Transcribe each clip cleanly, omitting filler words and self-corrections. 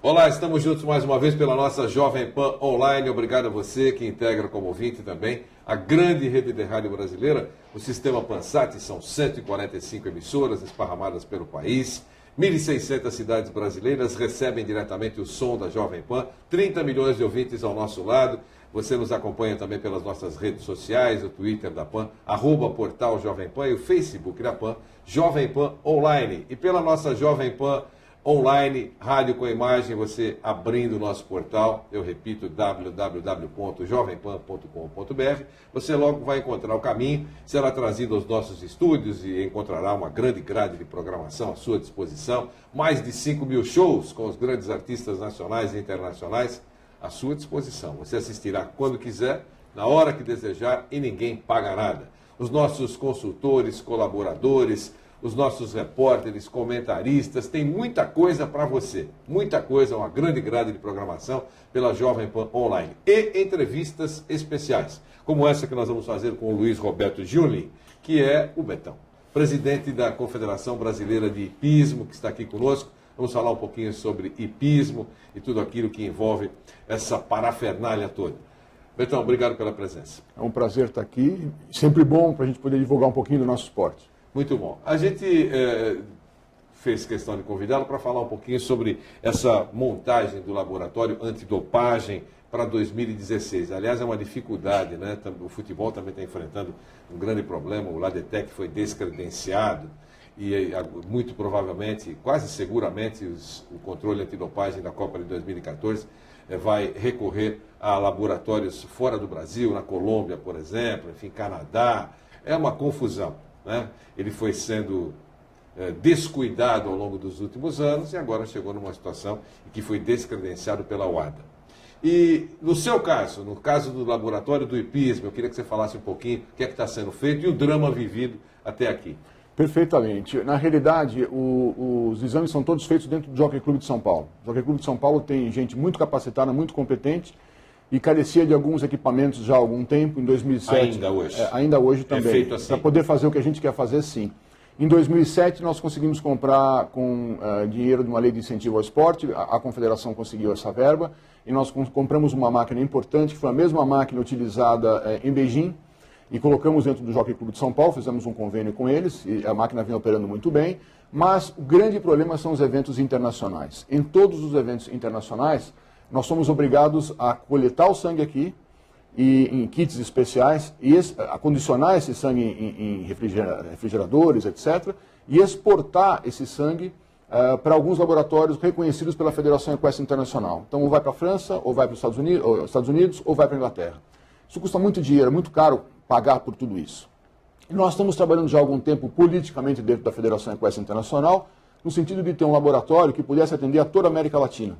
Olá, estamos juntos mais uma vez pela nossa Jovem Pan Online. Obrigado a você que integra como ouvinte também a grande rede de rádio brasileira, o Sistema Pansat. São 145 emissoras esparramadas pelo país. 1.600 cidades brasileiras recebem diretamente o som da Jovem Pan. 30 milhões de ouvintes ao nosso lado. Você nos acompanha também pelas nossas redes sociais, o Twitter da Pan, @portal Jovem Pan e o Facebook da Pan, Jovem Pan Online. E pela nossa Jovem Pan Online, rádio com imagem, você abrindo o nosso portal, eu repito, www.jovempan.com.br, você logo vai encontrar o caminho, será trazido aos nossos estúdios e encontrará uma grande grade de programação à sua disposição, mais de 5 mil shows com os grandes artistas nacionais e internacionais à sua disposição. Você assistirá quando quiser, na hora que desejar e ninguém paga nada. Os nossos consultores, colaboradores, os nossos repórteres, comentaristas, tem muita coisa para você. Muita coisa, uma grande grade de programação pela Jovem Pan Online. E entrevistas especiais, como essa que nós vamos fazer com o Luiz Roberto Giulin, que é o Betão, presidente da Confederação Brasileira de Hipismo, que está aqui conosco. Vamos falar um pouquinho sobre hipismo e tudo aquilo que envolve essa parafernália toda. Betão, obrigado pela presença. É um prazer estar aqui. Sempre bom para a gente poder divulgar um pouquinho do nosso esporte. Muito bom. A gente fez questão de convidá-lo para falar um pouquinho sobre essa montagem do laboratório antidopagem para 2016. Aliás, é uma dificuldade, né? O futebol também está enfrentando um grande problema. O Ladetec foi descredenciado e muito provavelmente, quase seguramente, o controle antidopagem da Copa de 2014 vai recorrer a laboratórios fora do Brasil, na Colômbia, por exemplo, enfim, Canadá. É uma confusão, né? Ele foi sendo descuidado ao longo dos últimos anos e agora chegou numa situação em que foi descredenciado pela UADA. E no seu caso, no caso do laboratório do hipismo, eu queria que você falasse um pouquinho o que é que está sendo feito e o drama vivido até aqui. Perfeitamente. Na realidade, os exames são todos feitos dentro do Jockey Clube de São Paulo. O Jockey Clube de São Paulo tem gente muito capacitada, muito competente e carecia de alguns equipamentos já há algum tempo. Em 2007... Ainda hoje. Ainda hoje também. É feito assim. Para poder fazer o que a gente quer fazer, sim. Em 2007, nós conseguimos comprar com dinheiro de uma lei de incentivo ao esporte, a Confederação conseguiu essa verba, e nós compramos uma máquina importante, que foi a mesma máquina utilizada em Beijing, e colocamos dentro do Jockey Clube de São Paulo, fizemos um convênio com eles, e a máquina vinha operando muito bem, mas o grande problema são os eventos internacionais. Em todos os eventos internacionais, nós somos obrigados a coletar o sangue aqui, e em kits especiais, e acondicionar esse sangue em refrigeradores, etc., e exportar esse sangue para alguns laboratórios reconhecidos pela Federação Equestre Internacional. Então, ou vai para a França, ou vai para os Estados Unidos, ou vai para a Inglaterra. Isso custa muito dinheiro, é muito caro pagar por tudo isso. E nós estamos trabalhando já há algum tempo politicamente dentro da Federação Equestre Internacional, no sentido de ter um laboratório que pudesse atender a toda a América Latina.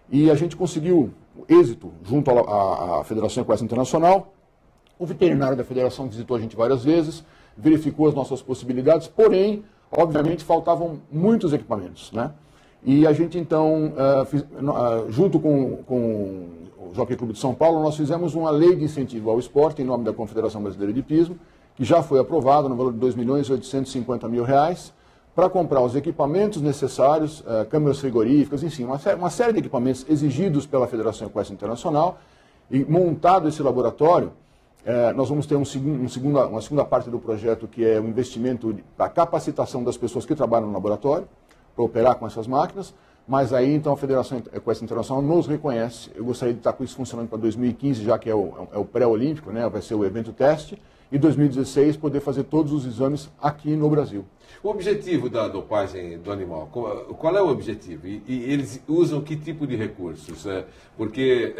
E a gente conseguiu êxito junto à Federação Equestre Internacional. O veterinário da federação visitou a gente várias vezes, verificou as nossas possibilidades, porém, obviamente, faltavam muitos equipamentos, né? E a gente, então, junto com o Jockey Clube de São Paulo, nós fizemos uma lei de incentivo ao esporte, em nome da Confederação Brasileira de Hipismo, que já foi aprovada no valor de R$ 2.850.000, para comprar os equipamentos necessários, câmeras frigoríficas, enfim, uma série de equipamentos exigidos pela Federação Equestre Internacional. E montado esse laboratório, nós vamos ter uma segunda parte do projeto, que é o investimento da capacitação das pessoas que trabalham no laboratório, para operar com essas máquinas, mas aí então a Federação Equestre Internacional nos reconhece. Eu gostaria de estar com isso funcionando para 2015, já que é o pré-olímpico, né, vai ser o evento teste, e 2016 poder fazer todos os exames aqui no Brasil. O objetivo da dopagem do animal, qual é o objetivo? E eles usam que tipo de recursos? Porque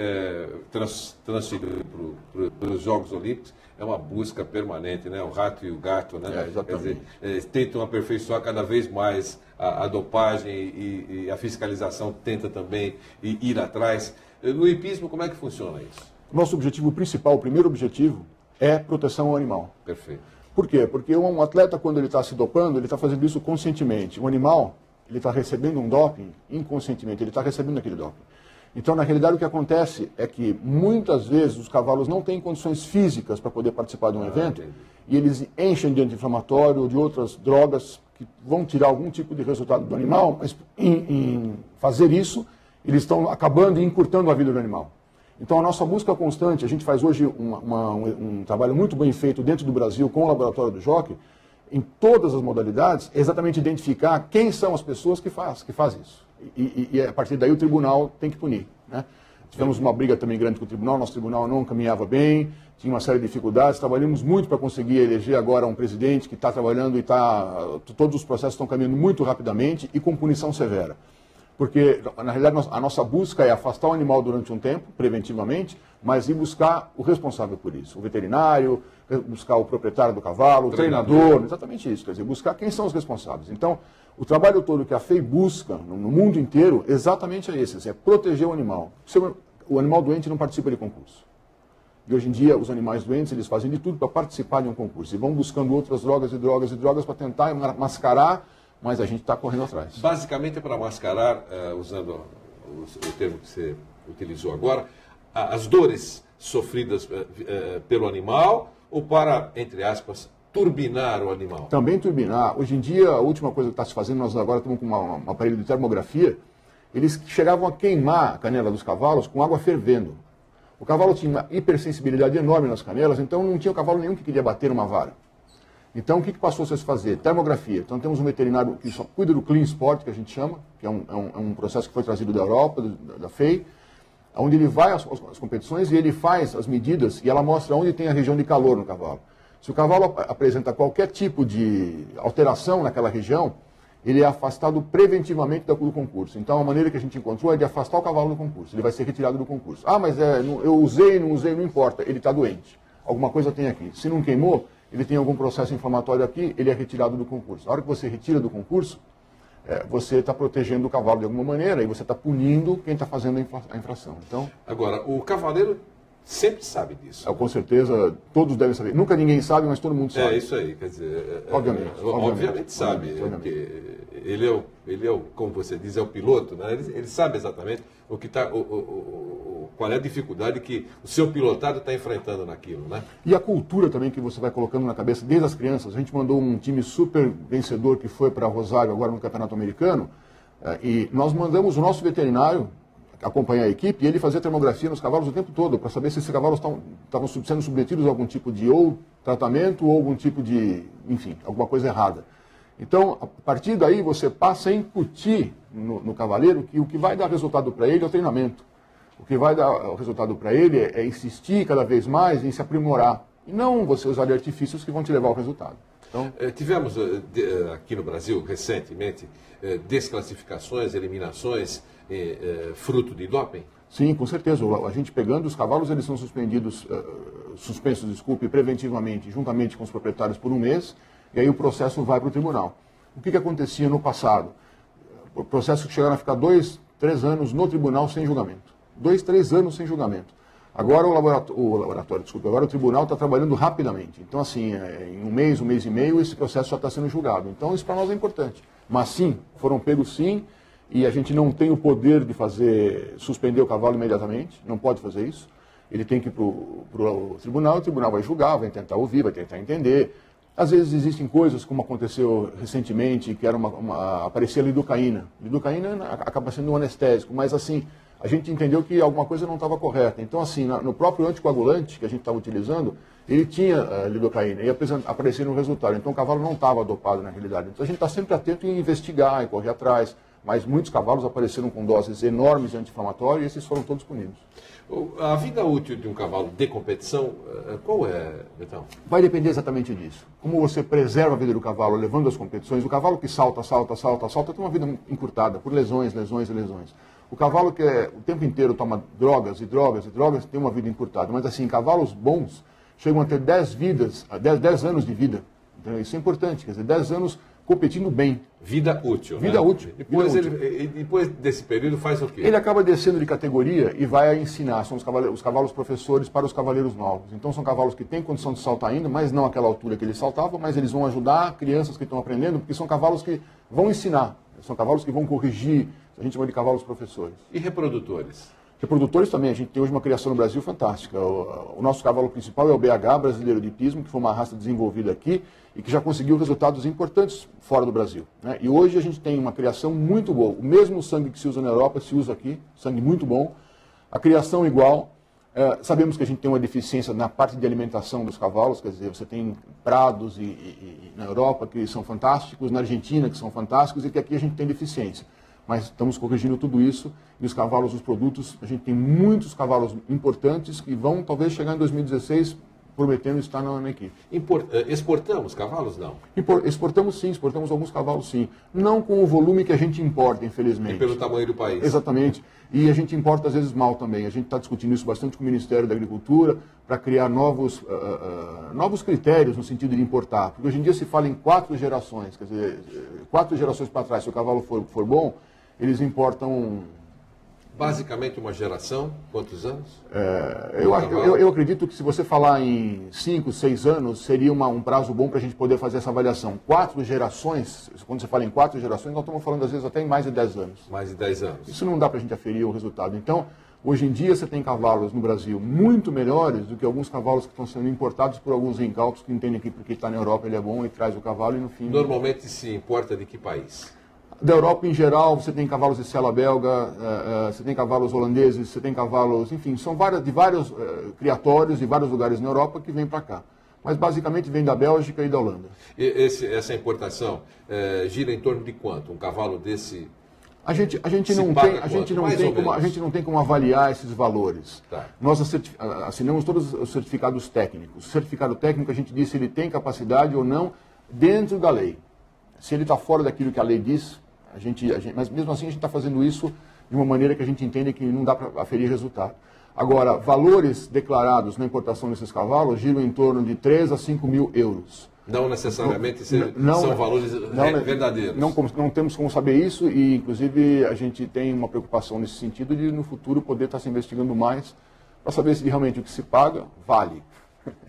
transferido para os Jogos Olímpicos é uma busca permanente, né? O rato e o gato, né? Exatamente. Quer dizer, eles tentam aperfeiçoar cada vez mais a dopagem e a fiscalização tenta também ir atrás. No hipismo, como é que funciona isso? Nosso objetivo principal, o primeiro objetivo, é proteção ao animal. Perfeito. Por quê? Porque um atleta, quando ele está se dopando, ele está fazendo isso conscientemente. O animal, ele está recebendo um doping inconscientemente, ele está recebendo aquele doping. Então, na realidade, o que acontece é que, muitas vezes, os cavalos não têm condições físicas para poder participar de um evento, e eles enchem de anti-inflamatório ou de outras drogas que vão tirar algum tipo de resultado do animal, mas em fazer isso, eles estão acabando e encurtando a vida do animal. Então a nossa busca constante, a gente faz hoje um trabalho muito bem feito dentro do Brasil com o Laboratório do Jockey, em todas as modalidades, é exatamente identificar quem são as pessoas que faz isso. E a partir daí o tribunal tem que punir, né? Tivemos uma briga também grande com o tribunal, nosso tribunal não caminhava bem, tinha uma série de dificuldades, trabalhamos muito para conseguir eleger agora um presidente que está trabalhando e todos os processos estão caminhando muito rapidamente e com punição severa. Porque, na realidade, a nossa busca é afastar o animal durante um tempo, preventivamente, mas ir buscar o responsável por isso. O veterinário, buscar o proprietário do cavalo, o treinador, exatamente isso. Quer dizer, buscar quem são os responsáveis. Então, o trabalho todo que a FEI busca no mundo inteiro, exatamente é esse, é proteger o animal. O animal doente não participa de concurso. E hoje em dia, os animais doentes, eles fazem de tudo para participar de um concurso. E vão buscando outras drogas e drogas e drogas para tentar mascarar, mas a gente está correndo atrás. Basicamente é para mascarar, usando o termo que você utilizou agora, as dores sofridas pelo animal ou para, entre aspas, turbinar o animal? Também turbinar. Hoje em dia, a última coisa que está se fazendo, nós agora estamos com um aparelho de termografia, eles chegavam a queimar a canela dos cavalos com água fervendo. O cavalo tinha uma hipersensibilidade enorme nas canelas, então não tinha cavalo nenhum que queria bater uma vara. Então, o que passou a se fazer? Termografia. Então, temos um veterinário que só cuida do Clean Sport, que a gente chama, que é um processo que foi trazido da Europa, da FEI, onde ele vai às competições e ele faz as medidas e ela mostra onde tem a região de calor no cavalo. Se o cavalo apresenta qualquer tipo de alteração naquela região, ele é afastado preventivamente do concurso. Então, a maneira que a gente encontrou é de afastar o cavalo do concurso. Ele vai ser retirado do concurso. Ah, mas eu usei, não importa. Ele está doente. Alguma coisa tem aqui. Se não queimou, ele tem algum processo inflamatório aqui, ele é retirado do concurso. A hora que você retira do concurso, você está protegendo o cavalo de alguma maneira e você está punindo quem está fazendo a infração. Então, agora, o cavaleiro sempre sabe disso. Com certeza, todos devem saber. Nunca ninguém sabe, mas todo mundo sabe. É isso aí, quer dizer... Obviamente sabe, porque ele é como você diz, é o piloto, né? Ele sabe exatamente o que qual é a dificuldade que o seu pilotado está enfrentando naquilo, né? E a cultura também que você vai colocando na cabeça desde as crianças. A gente mandou um time super vencedor que foi para Rosário agora no Campeonato Americano e nós mandamos o nosso veterinário acompanhar a equipe e ele fazia termografia nos cavalos o tempo todo para saber se esses cavalos estavam sendo submetidos a algum tipo de ou tratamento ou algum tipo de, enfim, alguma coisa errada. Então, a partir daí você passa a incutir no cavaleiro que o que vai dar resultado para ele é o treinamento. O que vai dar o resultado para ele é insistir cada vez mais em se aprimorar. E não você usar de artifícios que vão te levar ao resultado. Então, tivemos aqui no Brasil, recentemente, desclassificações, eliminações, fruto de doping? Sim, com certeza. A gente pegando os cavalos, eles são suspensos, preventivamente, juntamente com os proprietários por um mês, e aí o processo vai para o tribunal. O que acontecia no passado? O processo que chegaram a ficar 2, 3 anos no tribunal sem julgamento. 2, 3 anos sem julgamento. Agora agora o tribunal está trabalhando rapidamente. Então, assim, em um mês e meio, esse processo já está sendo julgado. Então, isso para nós é importante. Mas sim, foram pegos sim, e a gente não tem o poder de suspender o cavalo imediatamente, não pode fazer isso. Ele tem que ir para o tribunal vai julgar, vai tentar ouvir, vai tentar entender. Às vezes existem coisas, como aconteceu recentemente, que era aparecia a lidocaína. Lidocaína acaba sendo um anestésico, mas assim, a gente entendeu que alguma coisa não estava correta. Então, assim, no próprio anticoagulante que a gente estava utilizando, ele tinha lidocaína e aparecia no resultado. Então, o cavalo não estava dopado na realidade. Então, a gente está sempre atento em investigar e correr atrás. Mas muitos cavalos apareceram com doses enormes de anti-inflamatório e esses foram todos punidos. A vida útil de um cavalo de competição, qual é, Betão? Vai depender exatamente disso. Como você preserva a vida do cavalo levando as competições, o cavalo que salta tem uma vida encurtada por lesões. O cavalo que o tempo inteiro toma drogas tem uma vida encurtada. Mas assim, cavalos bons chegam a ter 10 anos de vida. Então, isso é importante, quer dizer, 10 anos competindo bem. Vida útil. Vida útil. Depois desse período faz o quê? Ele acaba descendo de categoria e vai ensinar. São os cavalos professores para os cavaleiros novos. Então são cavalos que têm condição de saltar ainda, mas não àquela altura que eles saltavam, mas eles vão ajudar crianças que estão aprendendo, porque são cavalos que vão ensinar. São cavalos que vão corrigir. A gente chama de cavalos professores. E reprodutores? Reprodutores também, a gente tem hoje uma criação no Brasil fantástica. O nosso cavalo principal é o BH, brasileiro de hipismo, que foi uma raça desenvolvida aqui e que já conseguiu resultados importantes fora do Brasil, né? E hoje a gente tem uma criação muito boa. O mesmo sangue que se usa na Europa se usa aqui, sangue muito bom. A criação igual. Sabemos que a gente tem uma deficiência na parte de alimentação dos cavalos, quer dizer, você tem prados na Europa que são fantásticos, na Argentina que são fantásticos e que aqui a gente tem deficiência. Mas estamos corrigindo tudo isso e os cavalos, os produtos, a gente tem muitos cavalos importantes que vão talvez chegar em 2016 prometendo estar na equipe. Exportamos cavalos, não? Exportamos sim, exportamos alguns cavalos sim. Não com o volume que a gente importa, infelizmente. E pelo tamanho do país. Exatamente. E a gente importa às vezes mal também. A gente está discutindo isso bastante com o Ministério da Agricultura para criar novos critérios no sentido de importar. Porque hoje em dia se fala em 4 gerações. Quer dizer, 4 gerações para trás, se o cavalo for bom, eles importam... Basicamente uma geração, quantos anos? Eu acredito que se você falar em 5, 6 anos, seria um prazo bom para a gente poder fazer essa avaliação. 4 gerações, quando você fala em 4 gerações, nós estamos falando às vezes até em mais de 10 anos. Mais de 10 anos. Isso não dá para a gente aferir o resultado. Então, hoje em dia você tem cavalos no Brasil muito melhores do que alguns cavalos que estão sendo importados por alguns incautos que entendem que porque está na Europa ele é bom e traz o cavalo e no fim... Normalmente se importa de que país? Da Europa em geral, você tem cavalos de sela belga, você tem cavalos holandeses, você tem cavalos, enfim, são de vários criatórios de vários lugares na Europa que vêm para cá. Mas basicamente vem da Bélgica e da Holanda. Essa importação gira em torno de quanto? Um cavalo desse... A gente não tem como avaliar esses valores. Tá. Nós assinamos todos os certificados técnicos. O certificado técnico a gente diz se ele tem capacidade ou não dentro da lei. Se ele está fora daquilo que a lei diz, mas mesmo assim a gente está fazendo isso de uma maneira que a gente entende que não dá para aferir resultado. Agora, valores declarados na importação desses cavalos giram em torno de 3 a 5 mil euros. Não necessariamente são valores verdadeiros. Não temos como saber isso e, inclusive, a gente tem uma preocupação nesse sentido de, no futuro, poder estar se investigando mais para saber se realmente o que se paga vale.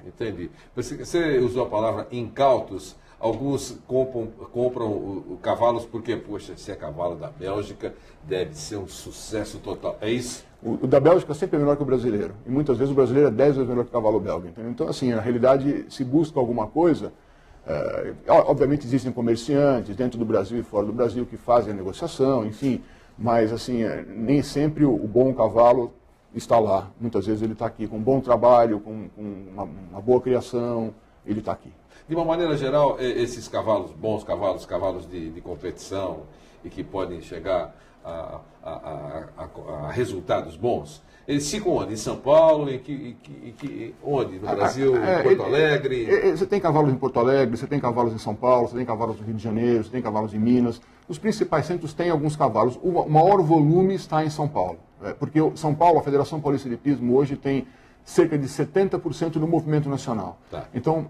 Entendi. Você usou a palavra incautos. Alguns compram cavalos porque, poxa, se é cavalo da Bélgica, deve ser um sucesso total. É isso? O da Bélgica sempre é menor que o brasileiro. E muitas vezes o brasileiro é 10 vezes menor que o cavalo belga. Entendeu? Então, assim, na realidade, se busca alguma coisa... obviamente existem comerciantes dentro do Brasil e fora do Brasil que fazem a negociação, enfim. Mas, assim, nem sempre o bom cavalo está lá. Muitas vezes ele está aqui com um bom trabalho, com uma boa criação, ele está aqui. De uma maneira geral, esses cavalos, bons cavalos, cavalos de competição e que podem chegar a resultados bons, eles ficam onde? Em São Paulo? Onde? No Brasil? Em Porto Alegre? Você tem cavalos em Porto Alegre, você tem cavalos em São Paulo, você tem cavalos no Rio de Janeiro, você tem cavalos em Minas. Os principais centros têm alguns cavalos. O maior volume está em São Paulo. Porque São Paulo, a Federação Paulista de Hipismo, hoje tem cerca de 70% do movimento nacional. Tá. Então,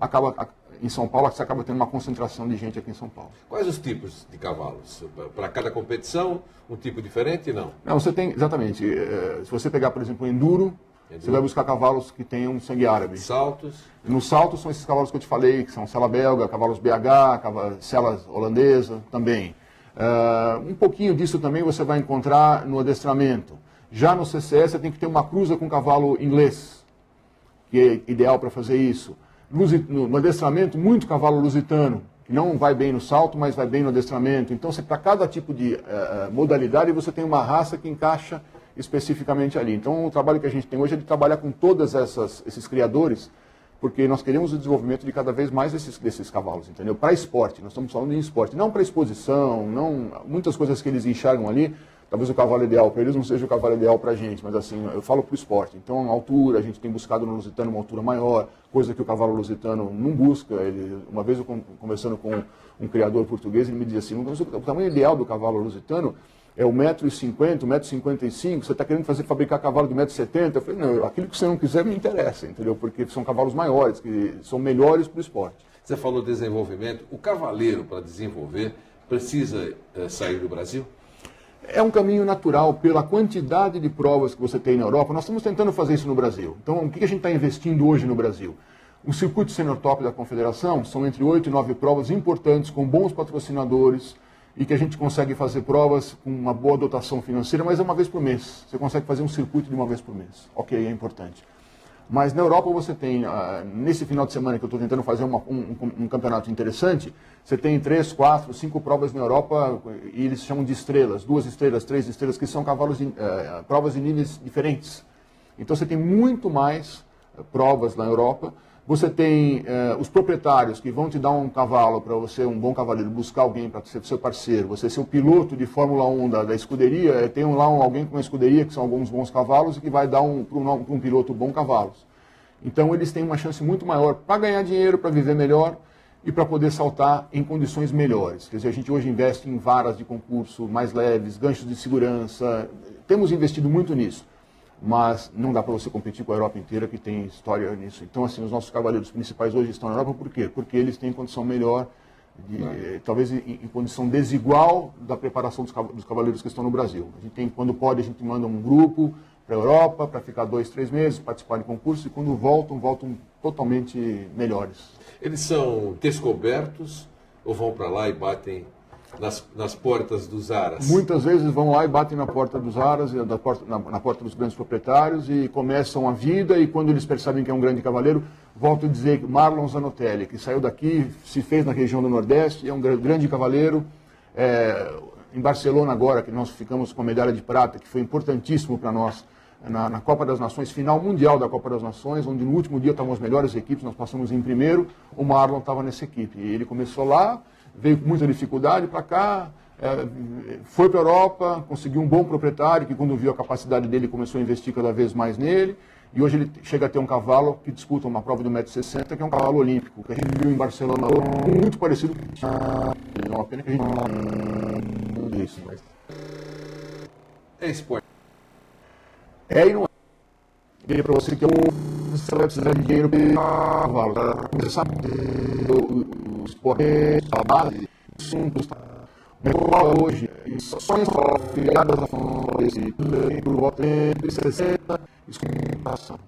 em São Paulo, você acaba tendo uma concentração de gente aqui em São Paulo. Quais os tipos de cavalos? Para cada competição, um tipo diferente, não? Não, você tem, exatamente. Se você pegar, por exemplo, o enduro, você vai buscar cavalos que tenham sangue árabe. Saltos? Nos saltos são esses cavalos que eu te falei, que são sela belga, cavalos BH, sela holandesa também. Um pouquinho disso também você vai encontrar no adestramento. Já no CCS, você tem que ter uma cruza com cavalo inglês, que é ideal para fazer isso. No adestramento, muito cavalo lusitano, que não vai bem no salto, mas vai bem no adestramento. Então, para cada tipo de modalidade, você tem uma raça que encaixa especificamente ali. Então, o trabalho que a gente tem hoje é de trabalhar com todos esses criadores, porque nós queremos o desenvolvimento de cada vez mais desses cavalos, entendeu? Para esporte, nós estamos falando em esporte, não para exposição, muitas coisas que eles enxergam ali. Talvez o cavalo ideal para eles não seja o cavalo ideal para a gente, mas assim, eu falo para o esporte. Então, a altura, a gente tem buscado no lusitano uma altura maior, coisa que o cavalo lusitano não busca. Uma vez eu conversando com um criador português, ele me dizia assim, o tamanho ideal do cavalo lusitano é 1,50 m, 1,55 m, você está querendo fabricar cavalo de 1,70 m? Eu falei, não, aquilo que você não quiser me interessa, entendeu? Porque são cavalos maiores, que são melhores para o esporte. Você falou desenvolvimento, o cavaleiro para desenvolver precisa sair do Brasil? É um caminho natural pela quantidade de provas que você tem na Europa. Nós estamos tentando fazer isso no Brasil. Então, o que a gente está investindo hoje no Brasil? O circuito senior top da Confederação são entre 8 e 9 provas importantes, com bons patrocinadores, e que a gente consegue fazer provas com uma boa dotação financeira, mas é uma vez por mês. Você consegue fazer um circuito de uma vez por mês. Ok, é importante. Mas na Europa você tem, nesse final de semana que eu estou tentando fazer um campeonato interessante, você tem 3, 4, 5 provas na Europa e eles chamam de estrelas, 2 estrelas, 3 estrelas, que são provas em níveis diferentes. Então você tem muito mais provas na Europa. Você tem os proprietários que vão te dar um cavalo para você, um bom cavaleiro, buscar alguém para ser seu parceiro, você ser o piloto de Fórmula 1 da escuderia, tem lá alguém com uma escuderia que são alguns bons cavalos e que vai dar para um piloto bom cavalos. Então eles têm uma chance muito maior para ganhar dinheiro, para viver melhor e para poder saltar em condições melhores. Quer dizer, a gente hoje investe em varas de concurso mais leves, ganchos de segurança, temos investido muito nisso. Mas não dá para você competir com a Europa inteira, que tem história nisso. Então, assim, os nossos cavaleiros principais hoje estão na Europa, por quê? Porque eles têm condição melhor, talvez em condição desigual da preparação dos cavaleiros que estão no Brasil. A gente tem, quando pode, a gente manda um grupo para a Europa, para ficar 2, 3 meses, participar de concursos, e quando voltam totalmente melhores. Eles são descobertos ou vão para lá e batem nas portas dos aras? Muitas vezes vão lá e batem na porta dos aras, na porta dos grandes proprietários e começam a vida, e quando eles percebem que é um grande cavaleiro, volto a dizer que Marlon Zanotelli, que saiu daqui, se fez na região do Nordeste, é um grande cavaleiro. Em Barcelona agora, que nós ficamos com a medalha de prata, que foi importantíssimo para nós, na Copa das Nações, final mundial da Copa das Nações, onde no último dia estavam as melhores equipes, nós passamos em primeiro, o Marlon estava nessa equipe. E ele começou lá, veio com muita dificuldade para cá, foi para a Europa, conseguiu um bom proprietário, que quando viu a capacidade dele começou a investir cada vez mais nele, e hoje ele chega a ter um cavalo que disputa uma prova de 1,60 m, que é um cavalo olímpico, que a gente viu em Barcelona, muito parecido com o uma pena que a gente não isso, mas... É esporte. É e não é. Diria para você que você vai precisar de dinheiro para cavalo, para começar o esporte, a base, assuntos, hoje, só em escola, filiadas a por volta de 60, escolação.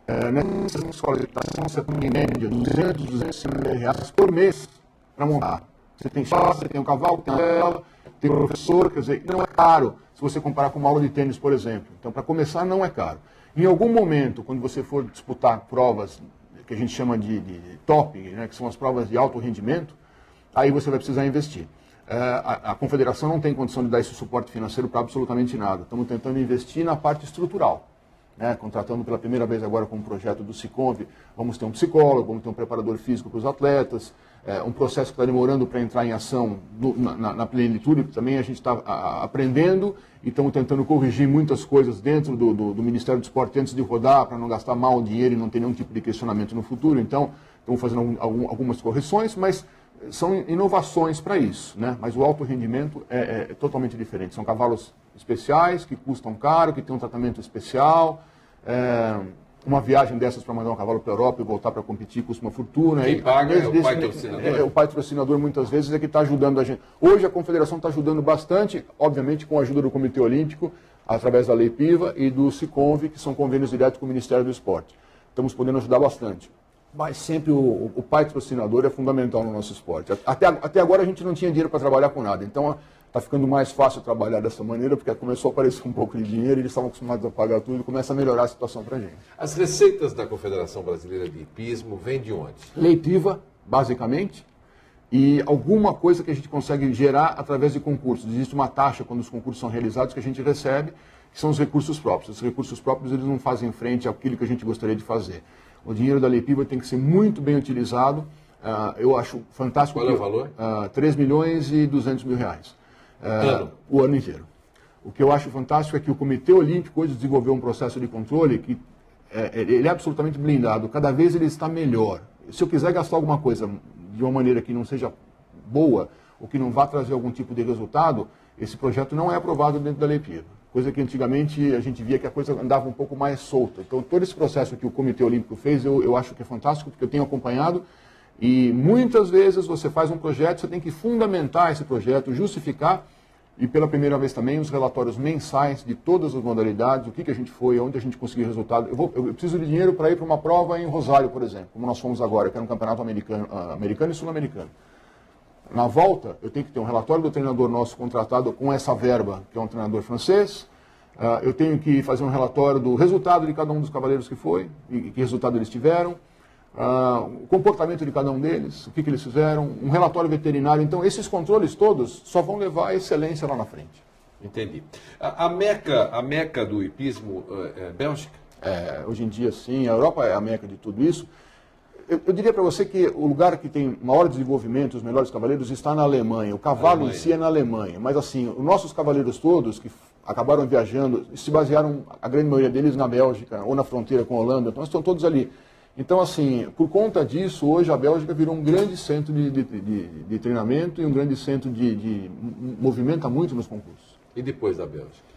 Nessas escolas de equitação, você tem em média 200 reais por mês para montar. Você tem sócio, você tem um cavalo, tem ela, tem um professor, quer dizer, não é caro se você comparar com uma aula de tênis, por exemplo. Então, para começar, não é caro. Em algum momento, quando você for disputar provas que a gente chama de topping, né, que são as provas de alto rendimento, aí você vai precisar investir. A Confederação não tem condição de dar esse suporte financeiro para absolutamente nada. Estamos tentando investir na parte estrutural. Contratando pela primeira vez agora com um projeto do Siconv, vamos ter um psicólogo, vamos ter um preparador físico para os atletas, um processo que está demorando para entrar em ação na plenitude, que também a gente está aprendendo e estamos tentando corrigir muitas coisas dentro do Ministério do Esporte antes de rodar, para não gastar mal o dinheiro e não ter nenhum tipo de questionamento no futuro. Então, estamos fazendo algumas correções, mas são inovações para isso, né? Mas o alto rendimento é totalmente diferente. São cavalos especiais, que custam caro, que tem um tratamento especial. Uma viagem dessas para mandar um cavalo para a Europa e voltar para competir custa uma fortuna. Quem paga é o pai patrocinador? O pai patrocinador muitas vezes é que está ajudando a gente. Hoje a Confederação está ajudando bastante, obviamente com a ajuda do Comitê Olímpico, através da Lei Piva e do Siconv, que são convênios diretos com o Ministério do Esporte. Estamos podendo ajudar bastante. Mas sempre o pai patrocinador é fundamental no nosso esporte. Até agora a gente não tinha dinheiro para trabalhar com nada. Então está ficando mais fácil trabalhar dessa maneira, porque começou a aparecer um pouco de dinheiro, eles estavam acostumados a pagar tudo e começa a melhorar a situação para a gente. As receitas da Confederação Brasileira de Hipismo vêm de onde? Lei Piva, basicamente, e alguma coisa que a gente consegue gerar através de concursos. Existe uma taxa quando os concursos são realizados que a gente recebe, que são os recursos próprios. Os recursos próprios eles não fazem frente àquilo que a gente gostaria de fazer. O dinheiro da Lei Piva tem que ser muito bem utilizado. Eu acho fantástico. Qual é o valor? 3 milhões e 200 mil reais. O ano inteiro. O que eu acho fantástico é que o Comitê Olímpico hoje desenvolveu um processo de controle que ele é absolutamente blindado. Cada vez ele está melhor. Se eu quiser gastar alguma coisa de uma maneira que não seja boa ou que não vá trazer algum tipo de resultado, esse projeto não é aprovado dentro da Lei Piva. Coisa que antigamente a gente via que a coisa andava um pouco mais solta. Então, todo esse processo que o Comitê Olímpico fez, eu acho que é fantástico, porque eu tenho acompanhado. E muitas vezes você faz um projeto, você tem que fundamentar esse projeto, justificar, e pela primeira vez também os relatórios mensais de todas as modalidades, o que a gente foi, onde a gente conseguiu resultado. Eu preciso de dinheiro para ir para uma prova em Rosário, por exemplo, como nós fomos agora, que era um campeonato americano e sul-americano. Na volta, eu tenho que ter um relatório do treinador nosso contratado com essa verba, que é um treinador francês. Eu tenho que fazer um relatório do resultado de cada um dos cavaleiros que foi, e que resultado eles tiveram, o comportamento de cada um deles, o que eles fizeram, um relatório veterinário. Então, esses controles todos só vão levar à excelência lá na frente. Entendi. A meca do hipismo é Bélgica? Hoje em dia, sim. A Europa é a meca de tudo isso. Eu diria para você que o lugar que tem maior desenvolvimento, os melhores cavaleiros, está na Alemanha. O cavalo em si é na Alemanha. Mas, assim, os nossos cavaleiros todos, que acabaram viajando, se basearam, a grande maioria deles, na Bélgica ou na fronteira com a Holanda. Então, estão todos ali. Então, assim, por conta disso, hoje a Bélgica virou um grande centro de treinamento e um grande centro movimenta muito nos concursos. E depois da Bélgica?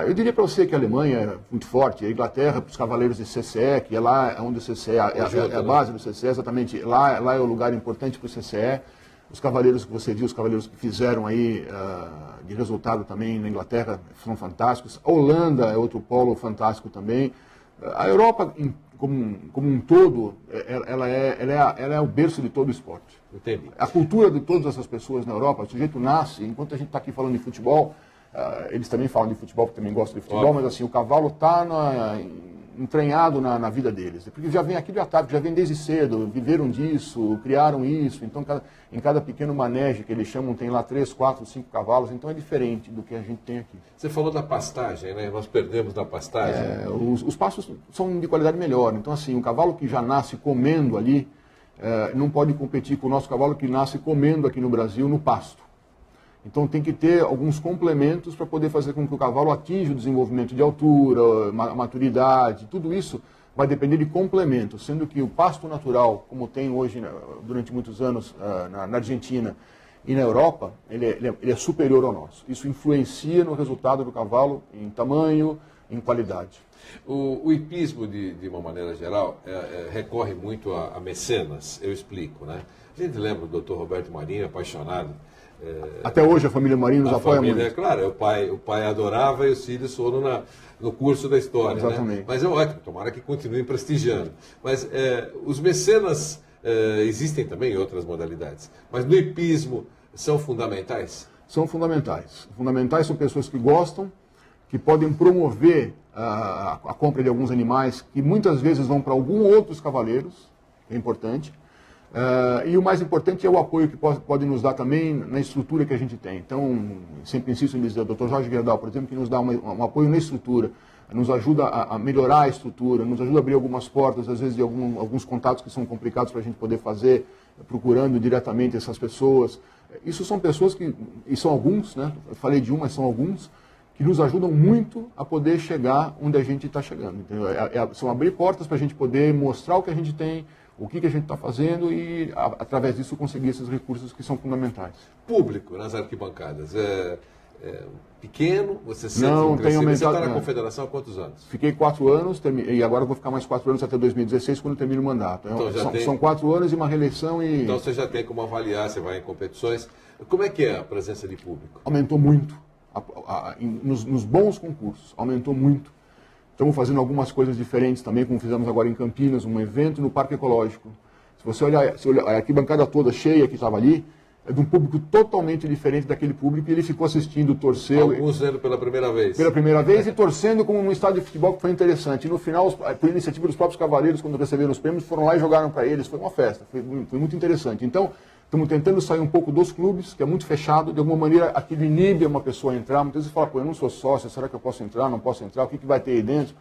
Eu diria para você que a Alemanha é muito forte, a Inglaterra para os cavaleiros de CCE, que é lá onde o CCE é a base do CCE, exatamente, lá é o lugar importante para o CCE. Os cavaleiros que você viu, os cavaleiros que fizeram aí de resultado também na Inglaterra são fantásticos. A Holanda é outro polo fantástico também. A Europa, como um todo, ela é o berço de todo o esporte. Entendi. A cultura de todas essas pessoas na Europa, o sujeito nasce, enquanto a gente está aqui falando de futebol, eles também falam de futebol, porque também gostam de futebol, mas assim, o cavalo está entranhado na vida deles. Porque já vem aqui de ataque, já vem desde cedo, viveram disso, criaram isso. Então, em cada pequeno manejo que eles chamam, tem lá 3, 4, 5 cavalos. Então, é diferente do que a gente tem aqui. Você falou da pastagem, né? Nós perdemos na pastagem. Os pastos são de qualidade melhor. Então, assim, o cavalo que já nasce comendo ali, não pode competir com o nosso cavalo que nasce comendo aqui no Brasil, no pasto. Então tem que ter alguns complementos para poder fazer com que o cavalo atinja o desenvolvimento de altura, maturidade, tudo isso vai depender de complementos, sendo que o pasto natural, como tem hoje durante muitos anos na Argentina e na Europa, ele é superior ao nosso. Isso influencia no resultado do cavalo em tamanho, em qualidade. O hipismo, de uma maneira geral, recorre muito a mecenas, eu explico, né? A gente lembra do Dr. Roberto Marinho, apaixonado. Até hoje a família Marinho nos apoia muito. É claro, o pai adorava e os filhos foram no curso da história. Exatamente. Né? Mas é ótimo, tomara que continuem prestigiando. Mas os mecenas existem também em outras modalidades. Mas no hipismo são fundamentais? São fundamentais. Fundamentais são pessoas que gostam, que podem promover a compra de alguns animais que muitas vezes vão para alguns outros cavaleiros, é importante. E o mais importante é o apoio que pode nos dar também na estrutura que a gente tem. Então, sempre insisto em dizer, o Dr. Jorge Gerdau, por exemplo, que nos dá um apoio na estrutura, nos ajuda a melhorar a estrutura, nos ajuda a abrir algumas portas, às vezes de alguns contatos que são complicados para a gente poder fazer, procurando diretamente essas pessoas. Isso são pessoas e são alguns, né? Eu falei de mas são alguns, que nos ajudam muito a poder chegar onde a gente está chegando. São abrir portas para a gente poder mostrar o que a gente tem, o que a gente está fazendo e, através disso, conseguir esses recursos que são fundamentais. Público nas arquibancadas pequeno? Você sente não, tem aumentado. Você está na confederação há quantos anos? Fiquei 4 anos e agora vou ficar mais 4 anos até 2016, quando termino o mandato. Então, são 4 anos e uma reeleição e... Então você já tem como avaliar, você vai em competições. Como é que é a presença de público? Aumentou muito. Nos bons concursos, aumentou muito. Estamos fazendo algumas coisas diferentes também, como fizemos agora em Campinas, um evento no Parque Ecológico. Se você olhar a arquibancada toda cheia que estava ali, é de um público totalmente diferente daquele público, e ele ficou assistindo, torceu. Alguns vendo pela primeira vez. Pela primeira vez e torcendo como num estádio de futebol, que foi interessante. E no final, por iniciativa dos próprios cavaleiros, quando receberam os prêmios, foram lá e jogaram para eles. Foi uma festa, foi muito interessante. Então, estamos tentando sair um pouco dos clubes, que é muito fechado. De alguma maneira, aquilo inibe uma pessoa a entrar. Muitas vezes fala, eu não sou sócio, será que eu posso entrar, não posso entrar? O que vai ter aí dentro?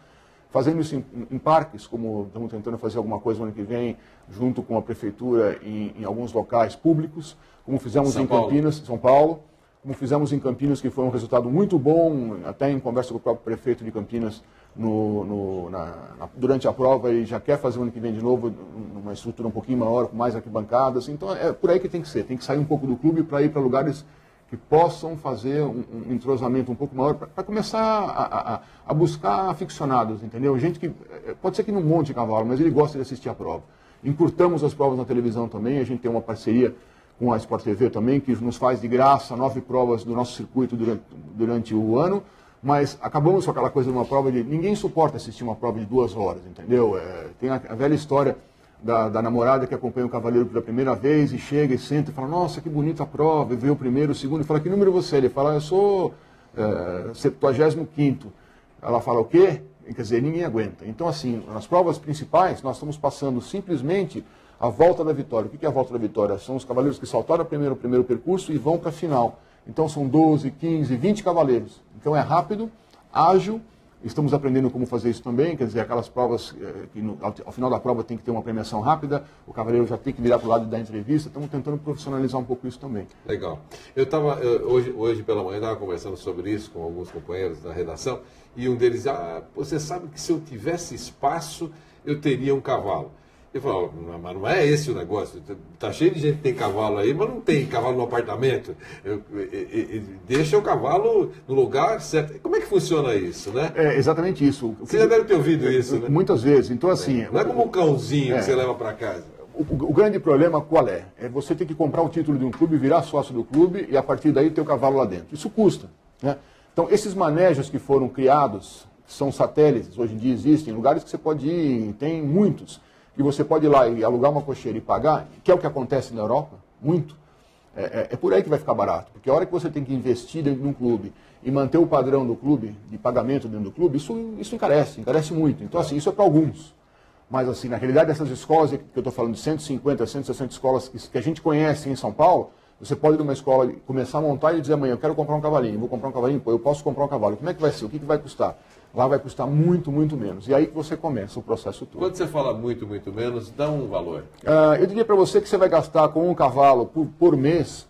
Fazendo isso em parques, como estamos tentando fazer alguma coisa no ano que vem, junto com a prefeitura, em alguns locais públicos, como fizemos em Campinas, São Paulo, como fizemos em Campinas, que foi um resultado muito bom, até em conversa com o próprio prefeito de Campinas, durante a prova, ele já quer fazer o ano que vem de novo, numa estrutura um pouquinho maior, com mais arquibancadas. Então, é por aí que tem que ser, tem que sair um pouco do clube para ir para lugares que possam fazer um entrosamento um pouco maior, para começar a buscar aficionados, entendeu? Gente que, pode ser que não monte cavalo, mas ele gosta de assistir a prova. Encurtamos as provas na televisão também, a gente tem uma parceria com a Sport TV também, que nos faz de graça 9 provas do nosso circuito durante o ano, mas acabamos com aquela coisa de uma prova de... Ninguém suporta assistir uma prova de 2 horas, entendeu? Tem a velha história, da namorada que acompanha o cavaleiro pela primeira vez e chega e senta e fala, nossa, que bonita a prova, e vê o primeiro, o segundo, e fala, que número você é? Ele fala, eu sou 75º. Ela fala, o quê? Quer dizer, ninguém aguenta. Então, assim, nas provas principais, nós estamos passando simplesmente a volta da vitória. O que é a volta da vitória? São os cavaleiros que saltaram o primeiro percurso e vão para a final. Então, são 12, 15, 20 cavaleiros. Então, é rápido, ágil. Estamos aprendendo como fazer isso também, quer dizer, aquelas provas que ao final da prova tem que ter uma premiação rápida, o cavaleiro já tem que virar para o lado da entrevista, estamos tentando profissionalizar um pouco isso também. Legal. Eu estava, hoje pela manhã, estava conversando sobre isso com alguns companheiros da redação, e um deles, você sabe que se eu tivesse espaço, eu teria um cavalo. Eu falo, mas não é esse o negócio. Está cheio de gente que tem cavalo aí, mas não tem cavalo no apartamento. Deixa o cavalo no lugar certo. Como é que funciona isso, né? É exatamente isso. Você já deve ter ouvido isso, né? Muitas vezes. Então, assim... Não é como um cãozinho que você leva para casa. O grande problema qual é? É você ter que comprar o título de um clube, virar sócio do clube e a partir daí ter o cavalo lá dentro. Isso custa, né? Então, esses manejos que foram criados, são satélites, hoje em dia existem, lugares que você pode ir, tem muitos. E você pode ir lá e alugar uma cocheira e pagar, que é o que acontece na Europa, muito, é por aí que vai ficar barato. Porque a hora que você tem que investir dentro de um clube e manter o padrão do clube, de pagamento dentro do clube, isso encarece muito. Então, assim, isso é para alguns. Mas, assim, na realidade, essas escolas, que eu estou falando de 150, 160 escolas que a gente conhece em São Paulo, você pode ir numa escola, começar a montar e dizer amanhã, eu quero comprar um cavalinho, vou comprar um cavalinho, pô, eu posso comprar um cavalo. Como é que vai ser? O que vai custar? Lá vai custar muito, muito menos. E aí que você começa o processo todo. Quando você fala muito, muito menos, dá um valor. Eu diria para você que você vai gastar com um cavalo por mês,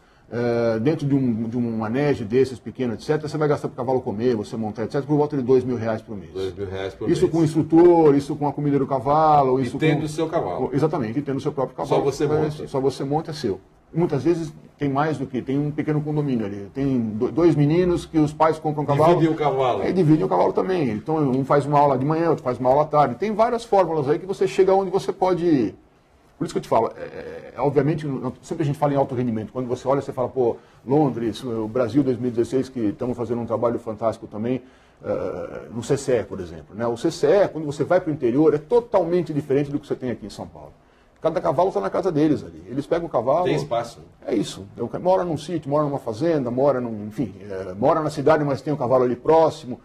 dentro de um manejo desses pequeno, etc., você vai gastar para o cavalo comer, você montar, etc., por volta de R$2.000 por mês. R$2.000 por mês. Isso com o instrutor, isso com a comida do cavalo. Isso tendo o seu cavalo. Exatamente, e tendo o seu próprio cavalo. Só você monta. Só você monta, é seu. Muitas vezes tem mais do que, tem um pequeno condomínio ali. Tem dois meninos que os pais compram um cavalo. Dividem o cavalo. Dividem o cavalo também. Então um faz uma aula de manhã, outro faz uma aula à tarde. Tem várias fórmulas aí que você chega onde você pode ir. Por isso que eu te falo, obviamente, sempre a gente fala em alto rendimento. Quando você olha, você fala, pô, Londres, o Brasil 2016, que estamos fazendo um trabalho fantástico também, no CCE, por exemplo. Né? O CCE, quando você vai para o interior, é totalmente diferente do que você tem aqui em São Paulo. Cada cavalo está na casa deles ali. Eles pegam o cavalo... Tem espaço. É isso. Mora num sítio, mora numa fazenda, mora mora na cidade, mas tem o cavalo ali próximo.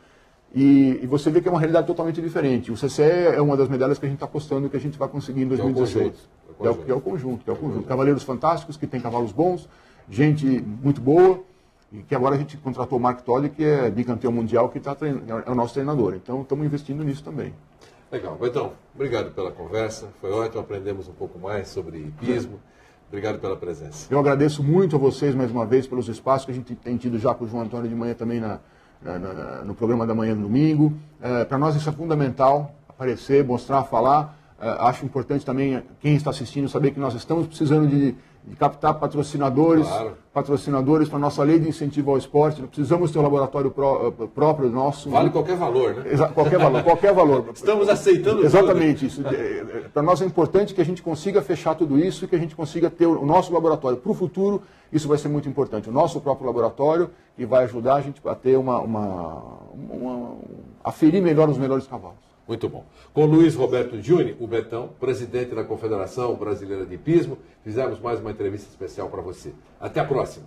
E você vê que é uma realidade totalmente diferente. O CCE é uma das medalhas que a gente está apostando que a gente vai conseguir em 2016. É o conjunto. Cavaleiros fantásticos, que tem cavalos bons, gente muito boa, e que agora a gente contratou o Mark Todd, que é bicampeão mundial, que é o nosso treinador. Então, estamos investindo nisso também. Legal. Então, obrigado pela conversa. Foi ótimo, aprendemos um pouco mais sobre hipismo. Obrigado pela presença. Eu agradeço muito a vocês, mais uma vez, pelos espaços que a gente tem tido já com o João Antônio de manhã também no programa da manhã no domingo. Para nós isso é fundamental, aparecer, mostrar, falar. Acho importante também quem está assistindo saber que nós estamos precisando de captar patrocinadores, claro. Patrocinadores para a nossa lei de incentivo ao esporte. Precisamos ter um laboratório próprio nosso. Vale qualquer valor, né? Qualquer valor. Estamos aceitando exatamente tudo. Isso. Para nós é importante que a gente consiga fechar tudo isso e que a gente consiga ter o nosso laboratório. Para o futuro, isso vai ser muito importante. O nosso próprio laboratório, que vai ajudar a gente a ter a ferir melhor os melhores cavalos. Muito bom. Com Luiz Roberto Júnior, o Betão, presidente da Confederação Brasileira de Hipismo, fizemos mais uma entrevista especial para você. Até a próxima.